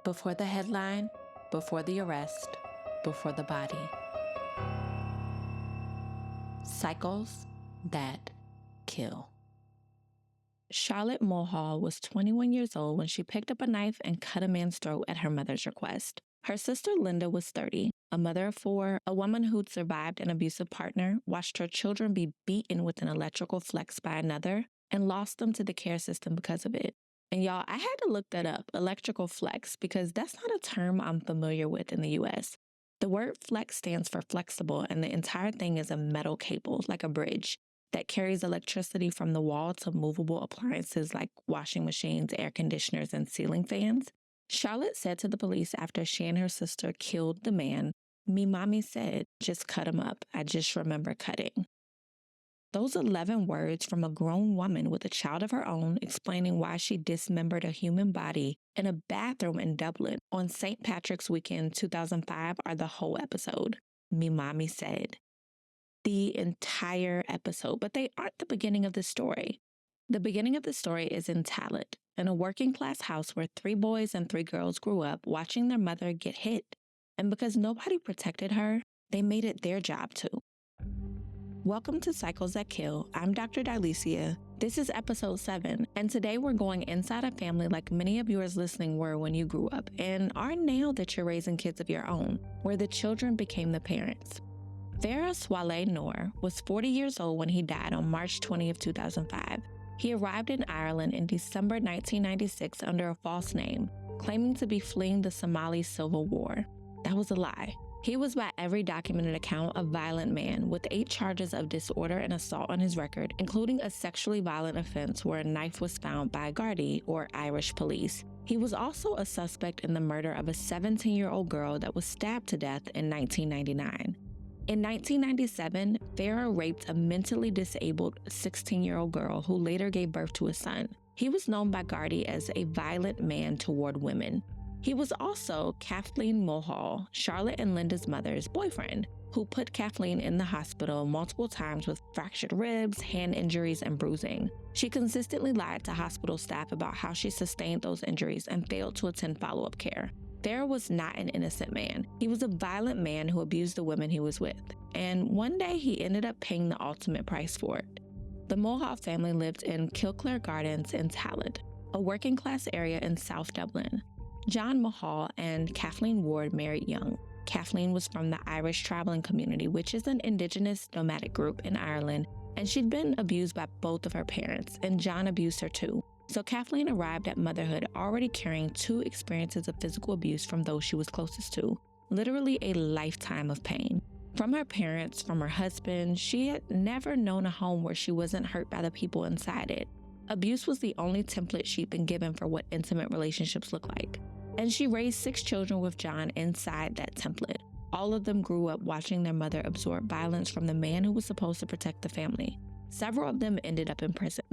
Before the headline, before the arrest, before the body. Cycles that kill. Charlotte Mulhall was 21 years old when she picked up a knife and cut a man's throat at her mother's request. Her sister Linda was 30, a mother of 4, a woman who'd survived an abusive partner, watched her children be beaten with an electrical flex by another, and lost them to the care system because of it. And y'all, I had to look that up, electrical flex, because that's not a term I'm familiar with in the US. The word flex stands for flexible, and the entire thing is a metal cable, like a bridge, that carries electricity from the wall to movable appliances like washing machines, air conditioners, and ceiling fans. Charlotte said to the police after she and her sister killed the man, "Me mommy said, just cut him up. I just remember cutting." Those 11 words from a grown woman with a child of her own explaining why she dismembered a human body in a bathroom in Dublin on St. Patrick's Weekend 2005 are the whole episode. Me mommy said. The entire episode, but they aren't the beginning of the story. The beginning of the story is in Tallaght, in a working-class house where 3 boys and 3 girls grew up watching their mother get hit. And because nobody protected her, they made it their job to. Welcome to Cycles That Kill. I'm Dr. Dylesia. This is episode 7, and today we're going inside a family like many of yours listening were when you grew up and are now that you're raising kids of your own, where the children became the parents. Farah Swaleh Noor was 40 years old when he died on March 20th, 2005. He arrived in Ireland in December 1996 under a false name, claiming to be fleeing the Somali Civil War. That was a lie. He was, by every documented account, a violent man with 8 charges of disorder and assault on his record, including a sexually violent offense where a knife was found by Gardaí, or Irish police. He was also a suspect in the murder of a 17-year-old girl that was stabbed to death in 1999. In 1997, Farah raped a mentally disabled 16-year-old girl who later gave birth to a son. He was known by Gardaí as a violent man toward women. He was also Kathleen Mulhall, Charlotte and Linda's mother's boyfriend, who put Kathleen in the hospital multiple times with fractured ribs, hand injuries, and bruising. She consistently lied to hospital staff about how she sustained those injuries and failed to attend follow-up care. Farah was not an innocent man. He was a violent man who abused the women he was with, and one day he ended up paying the ultimate price for it. The Mulhall family lived in Kilclare Gardens in Tallaght, a working-class area in South Dublin. John Mulhall and Kathleen Ward married young. Kathleen was from the Irish traveling community, which is an indigenous nomadic group in Ireland, and she'd been abused by both of her parents, and John abused her too. So Kathleen arrived at motherhood already carrying 2 experiences of physical abuse from those she was closest to, literally a lifetime of pain. From her parents, from her husband, she had never known a home where she wasn't hurt by the people inside it. Abuse was the only template she'd been given for what intimate relationships look like. And she raised 6 children with John inside that template. All of them grew up watching their mother absorb violence from the man who was supposed to protect the family. Several of them ended up in prison.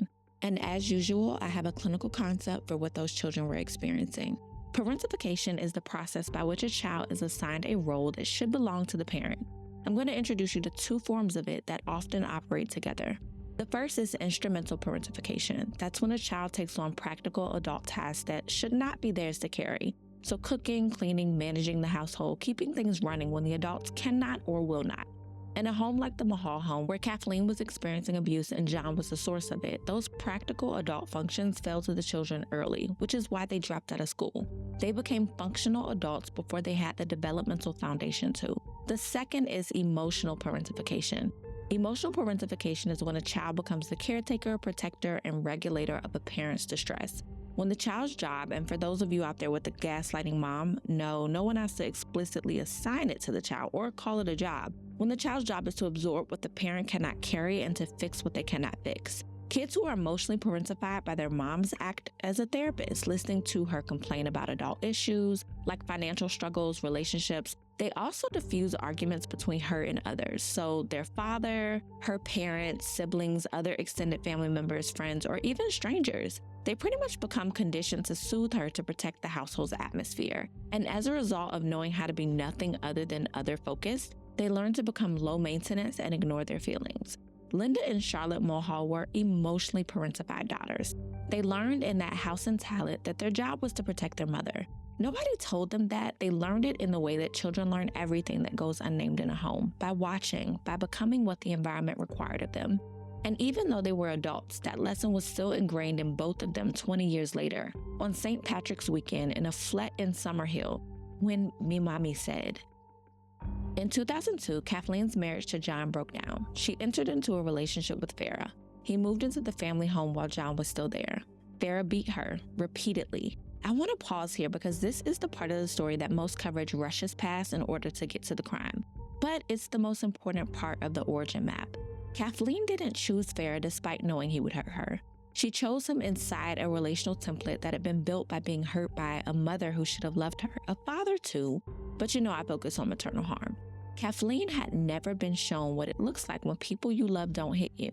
And as usual, I have a clinical concept for what those children were experiencing. Parentification is the process by which a child is assigned a role that should belong to the parent. I'm going to introduce you to 2 forms of it that often operate together. The first is instrumental parentification. That's when a child takes on practical adult tasks that should not be theirs to carry. So cooking, cleaning, managing the household, keeping things running when the adults cannot or will not. In a home like the Mulhall home, where Kathleen was experiencing abuse and John was the source of it, those practical adult functions fell to the children early, which is why they dropped out of school. They became functional adults before they had the developmental foundation to. The second is emotional parentification. Emotional parentification is when a child becomes the caretaker, protector, and regulator of a parent's distress. When the child's job, and for those of you out there with the gaslighting mom, no one has to explicitly assign it to the child or call it a job. When the child's job is to absorb what the parent cannot carry and to fix what they cannot fix. Kids who are emotionally parentified by their moms act as a therapist, listening to her complain about adult issues like financial struggles, relationships. They also diffuse arguments between her and others. So their father, her parents, siblings, other extended family members, friends, or even strangers. They pretty much become conditioned to soothe her to protect the household's atmosphere. And as a result of knowing how to be nothing other than other-focused, they learn to become low maintenance and ignore their feelings. Linda and Charlotte Mulhall were emotionally parentified daughters. They learned in that house in Tallaght that their job was to protect their mother. Nobody told them that. They learned it in the way that children learn everything that goes unnamed in a home, by watching, by becoming what the environment required of them. And even though they were adults, that lesson was still ingrained in both of them 20 years later, on St. Patrick's weekend in a flat in Summerhill, when me Mammy said. In 2002, Kathleen's marriage to John broke down. She entered into a relationship with Farah. He moved into the family home while John was still there. Farah beat her repeatedly. I want to pause here because this is the part of the story that most coverage rushes past in order to get to the crime. But it's the most important part of the origin map. Kathleen didn't choose Farah despite knowing he would hurt her. She chose him inside a relational template that had been built by being hurt by a mother who should have loved her, a father too, but I focus on maternal harm. Kathleen had never been shown what it looks like when people you love don't hit you,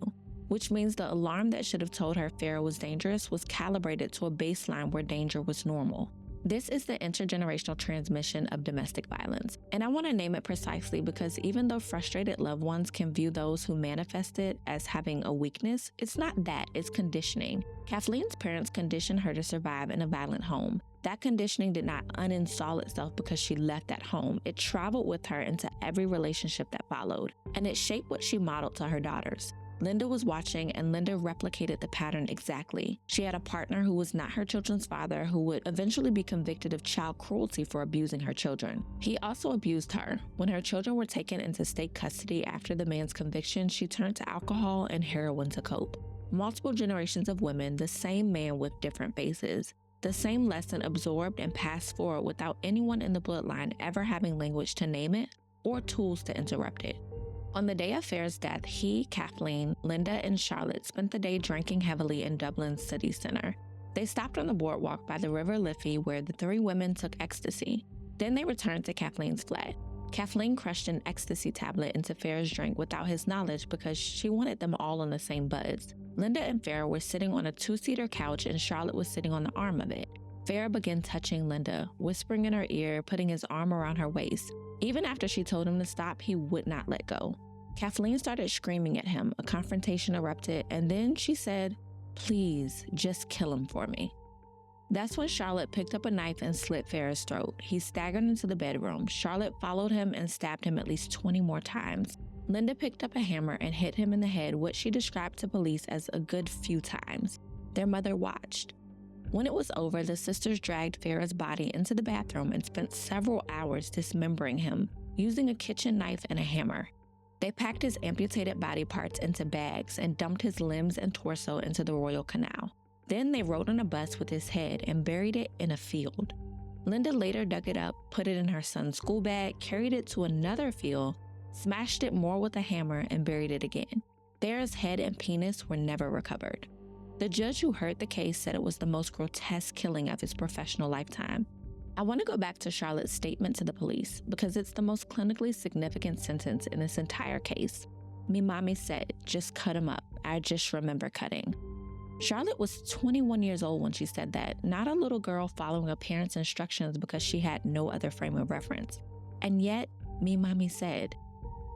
which means the alarm that should have told her Farah was dangerous was calibrated to a baseline where danger was normal. This is the intergenerational transmission of domestic violence. And I want to name it precisely because even though frustrated loved ones can view those who manifest it as having a weakness, it's not that, it's conditioning. Kathleen's parents conditioned her to survive in a violent home. That conditioning did not uninstall itself because she left that home. It traveled with her into every relationship that followed, and it shaped what she modeled to her daughters. Linda was watching, and Linda replicated the pattern exactly. She had a partner who was not her children's father, who would eventually be convicted of child cruelty for abusing her children. He also abused her. When her children were taken into state custody after the man's conviction, she turned to alcohol and heroin to cope. Multiple generations of women, the same man with different faces. The same lesson absorbed and passed forward without anyone in the bloodline ever having language to name it or tools to interrupt it. On the day of Farah's death, he, Kathleen, Linda, and Charlotte spent the day drinking heavily in Dublin's city center. They stopped on the boardwalk by the River Liffey where the three women took ecstasy. Then they returned to Kathleen's flat. Kathleen crushed an ecstasy tablet into Farah's drink without his knowledge because she wanted them all on the same buzz. Linda and Farah were sitting on a two-seater couch and Charlotte was sitting on the arm of it. Farah began touching Linda, whispering in her ear, putting his arm around her waist. Even after she told him to stop, he would not let go. Kathleen started screaming at him, a confrontation erupted, and then she said, "Please, just kill him for me." That's when Charlotte picked up a knife and slit Farah's throat. He staggered into the bedroom. Charlotte followed him and stabbed him at least 20 more times. Linda picked up a hammer and hit him in the head, what she described to police as a good few times. Their mother watched. When it was over, the sisters dragged Farah's body into the bathroom and spent several hours dismembering him, using a kitchen knife and a hammer. They packed his amputated body parts into bags and dumped his limbs and torso into the Royal Canal. Then they rode on a bus with his head and buried it in a field. Linda later dug it up, put it in her son's school bag, carried it to another field, smashed it more with a hammer, and buried it again. Farah's head and penis were never recovered. The judge who heard the case said it was the most grotesque killing of his professional lifetime. I want to go back to Charlotte's statement to the police because it's the most clinically significant sentence in this entire case. Me Mammy said, "Just cut him up. I just remember cutting." Charlotte was 21 years old when she said that, not a little girl following a parent's instructions because she had no other frame of reference. And yet, me Mammy said,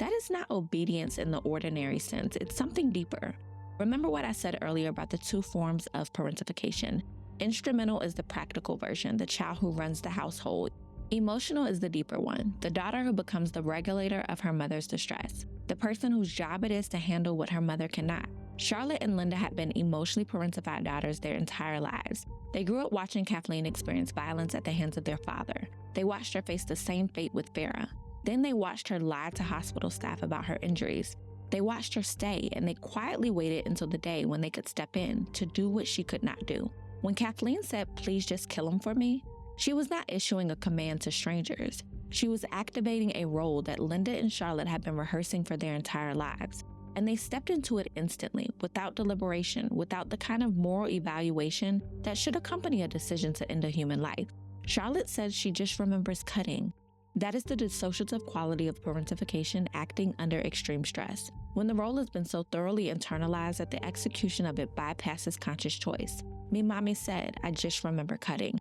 that is not obedience in the ordinary sense. It's something deeper. Remember what I said earlier about the two forms of parentification. Instrumental is the practical version, the child who runs the household. Emotional is the deeper one, the daughter who becomes the regulator of her mother's distress, the person whose job it is to handle what her mother cannot. Charlotte and Linda had been emotionally parentified daughters their entire lives. They grew up watching Kathleen experience violence at the hands of their father. They watched her face the same fate with Farah. Then they watched her lie to hospital staff about her injuries. They watched her stay, and they quietly waited until the day when they could step in to do what she could not do. When Kathleen said, "Please just kill him for me," she was not issuing a command to strangers. She was activating a role that Linda and Charlotte had been rehearsing for their entire lives. And they stepped into it instantly, without deliberation, without the kind of moral evaluation that should accompany a decision to end a human life. Charlotte says she just remembers cutting. That is the dissociative quality of parentification acting under extreme stress, when the role has been so thoroughly internalized that the execution of it bypasses conscious choice. Me Mammy said, "I just remember cutting."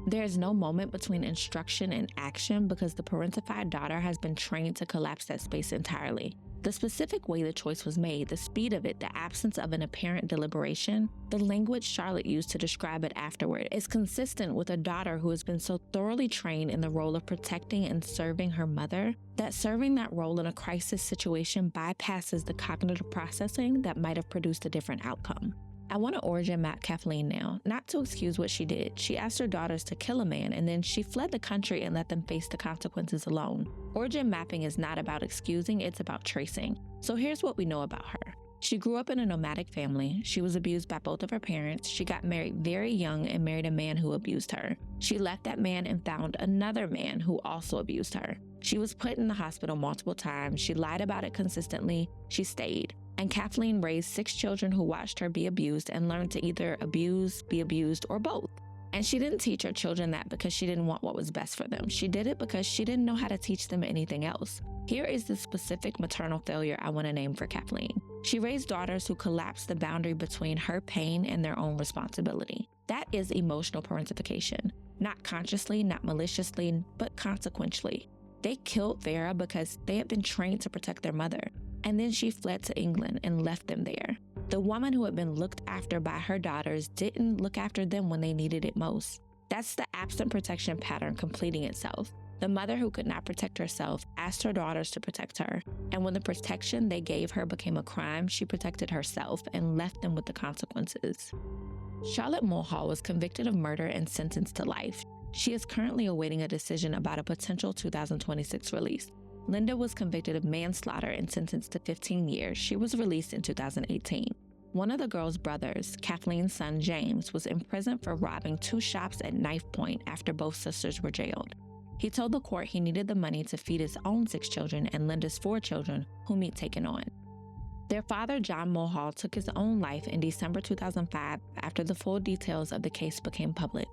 There is no moment between instruction and action because the parentified daughter has been trained to collapse that space entirely. The specific way the choice was made, the speed of it, the absence of an apparent deliberation, the language Charlotte used to describe it afterward is consistent with a daughter who has been so thoroughly trained in the role of protecting and serving her mother that serving that role in a crisis situation bypasses the cognitive processing that might have produced a different outcome. I want to origin map Kathleen now, not to excuse what she did. She asked her daughters to kill a man, and then she fled the country and let them face the consequences alone. Origin mapping is not about excusing, it's about tracing. So here's what we know about her. She grew up in a nomadic family. She was abused by both of her parents. She got married very young and married a man who abused her. She left that man and found another man who also abused her. She was put in the hospital multiple times. She lied about it consistently. She stayed. And Kathleen raised 6 children who watched her be abused and learned to either abuse, be abused, or both. And she didn't teach her children that because she didn't want what was best for them. She did it because she didn't know how to teach them anything else. Here is the specific maternal failure I want to name for Kathleen. She raised daughters who collapsed the boundary between her pain and their own responsibility. That is emotional parentification. Not consciously, not maliciously, but consequentially. They killed Vera because they had been trained to protect their mother. And then she fled to England and left them there. The woman who had been looked after by her daughters didn't look after them when they needed it most. That's the absent protection pattern completing itself. The mother who could not protect herself asked her daughters to protect her, and when the protection they gave her became a crime, she protected herself and left them with the consequences. Charlotte Mulhall was convicted of murder and sentenced to life. She is currently awaiting a decision about a potential 2026 release. Linda was convicted of manslaughter and sentenced to 15 years. She was released in 2018. One of the girl's brothers, Kathleen's son James, was imprisoned for robbing 2 shops at knife point after both sisters were jailed. He told the court he needed the money to feed his own 6 children and Linda's 4 children, whom he'd taken on. Their father, John Mulhall, took his own life in December 2005 after the full details of the case became public.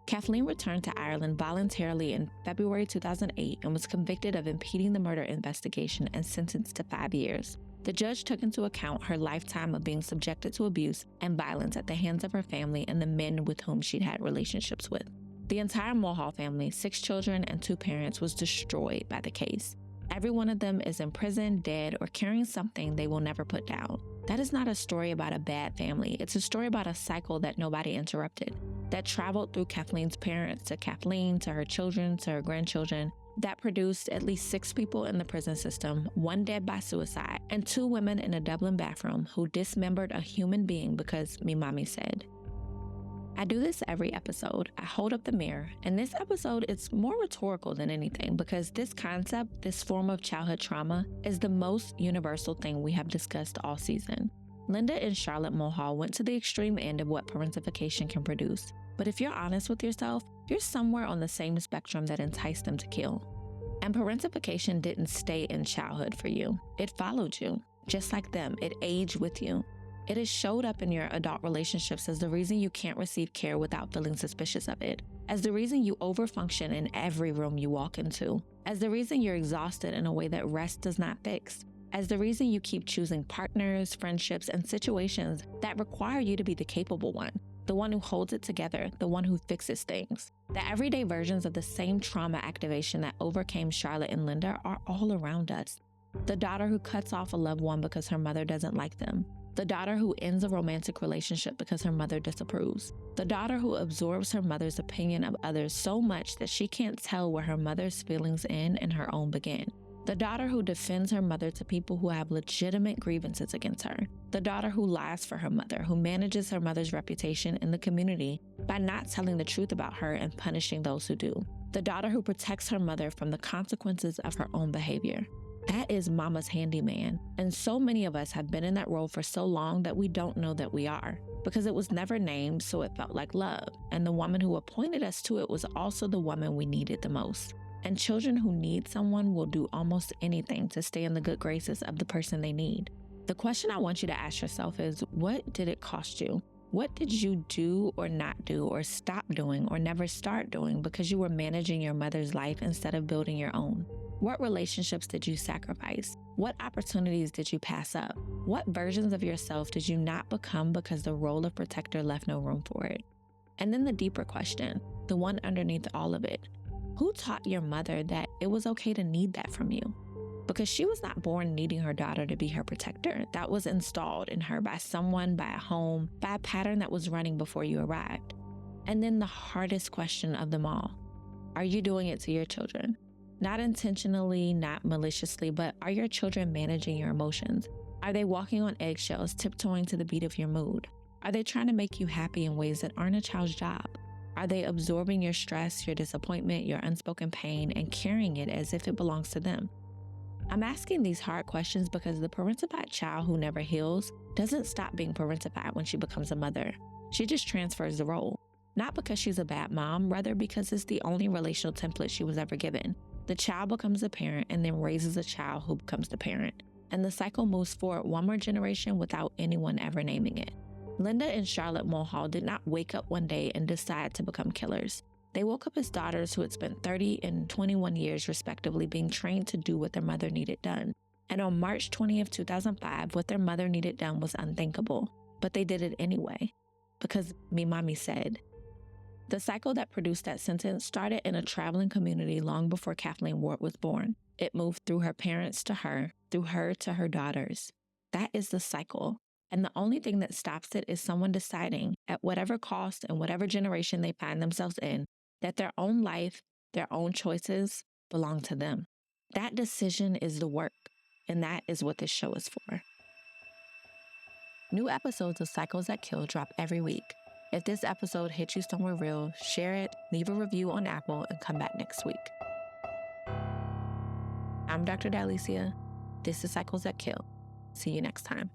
Kathleen returned to Ireland voluntarily in February 2008 and was convicted of impeding the murder investigation and sentenced to 5 years. The judge took into account her lifetime of being subjected to abuse and violence at the hands of her family and the men with whom she'd had relationships with. The entire Mulhall family, 6 children and 2 parents, was destroyed by the case. Every one of them is in prison, dead, or carrying something they will never put down. That is not a story about a bad family. It's a story about a cycle that nobody interrupted, that traveled through Kathleen's parents to Kathleen, to her children, to her grandchildren, that produced at least 6 people in the prison system, 1 dead by suicide, and 2 women in a Dublin bathroom who dismembered a human being because me mommy said. I do this every episode. I hold up the mirror, and this episode is more rhetorical than anything because this concept, this form of childhood trauma, is the most universal thing we have discussed all season. Linda and Charlotte Mulhall went to the extreme end of what parentification can produce. But if you're honest with yourself, you're somewhere on the same spectrum that enticed them to kill. And parentification didn't stay in childhood for you. It followed you. Just like them, it aged with you. It has showed up in your adult relationships as the reason you can't receive care without feeling suspicious of it, as the reason you overfunction in every room you walk into, as the reason you're exhausted in a way that rest does not fix, as the reason you keep choosing partners, friendships, and situations that require you to be the capable one, the one who holds it together, the one who fixes things. The everyday versions of the same trauma activation that overcame Charlotte and Linda are all around us. The daughter who cuts off a loved one because her mother doesn't like them. The daughter who ends a romantic relationship because her mother disapproves. The daughter who absorbs her mother's opinion of others so much that she can't tell where her mother's feelings end and her own begin. The daughter who defends her mother to people who have legitimate grievances against her. The daughter who lies for her mother, who manages her mother's reputation in the community by not telling the truth about her and punishing those who do. The daughter who protects her mother from the consequences of her own behavior. That is mama's handyman. And so many of us have been in that role for so long that we don't know that we are, because it was never named, so it felt like love. And the woman who appointed us to it was also the woman we needed the most. And children who need someone will do almost anything to stay in the good graces of the person they need. The question I want you to ask yourself is, what did it cost you? What did you do or not do or stop doing or never start doing because you were managing your mother's life instead of building your own? What relationships did you sacrifice? What opportunities did you pass up? What versions of yourself did you not become because the role of protector left no room for it? And then the deeper question, the one underneath all of it, who taught your mother that it was okay to need that from you? Because she was not born needing her daughter to be her protector. That was installed in her by someone, by a home, by a pattern that was running before you arrived. And then the hardest question of them all: are you doing it to your children? Not intentionally, not maliciously, but are your children managing your emotions? Are they walking on eggshells, tiptoeing to the beat of your mood? Are they trying to make you happy in ways that aren't a child's job? Are they absorbing your stress, your disappointment, your unspoken pain, and carrying it as if it belongs to them? I'm asking these hard questions because the parentified child who never heals doesn't stop being parentified when she becomes a mother. She just transfers the role. Not because she's a bad mom, rather because it's the only relational template she was ever given. The child becomes a parent and then raises a child who becomes the parent. And the cycle moves forward one more generation without anyone ever naming it. Linda and Charlotte Mulhall did not wake up one day and decide to become killers. They woke up as daughters who had spent 30 and 21 years respectively being trained to do what their mother needed done. And on March 20th, 2005, what their mother needed done was unthinkable. But they did it anyway, because Mammy said. The cycle that produced that sentence started in a traveling community long before Kathleen Ward was born. It moved through her parents to her, through her to her daughters. That is the cycle. And the only thing that stops it is someone deciding, at whatever cost and whatever generation they find themselves in, that their own life, their own choices belong to them. That decision is the work, and that is what this show is for. New episodes of Cycles That Kill drop every week. If this episode hit you somewhere real, share it, leave a review on Apple, and come back next week. I'm Dr. Dylesia. This is Cycles That Kill. See you next time.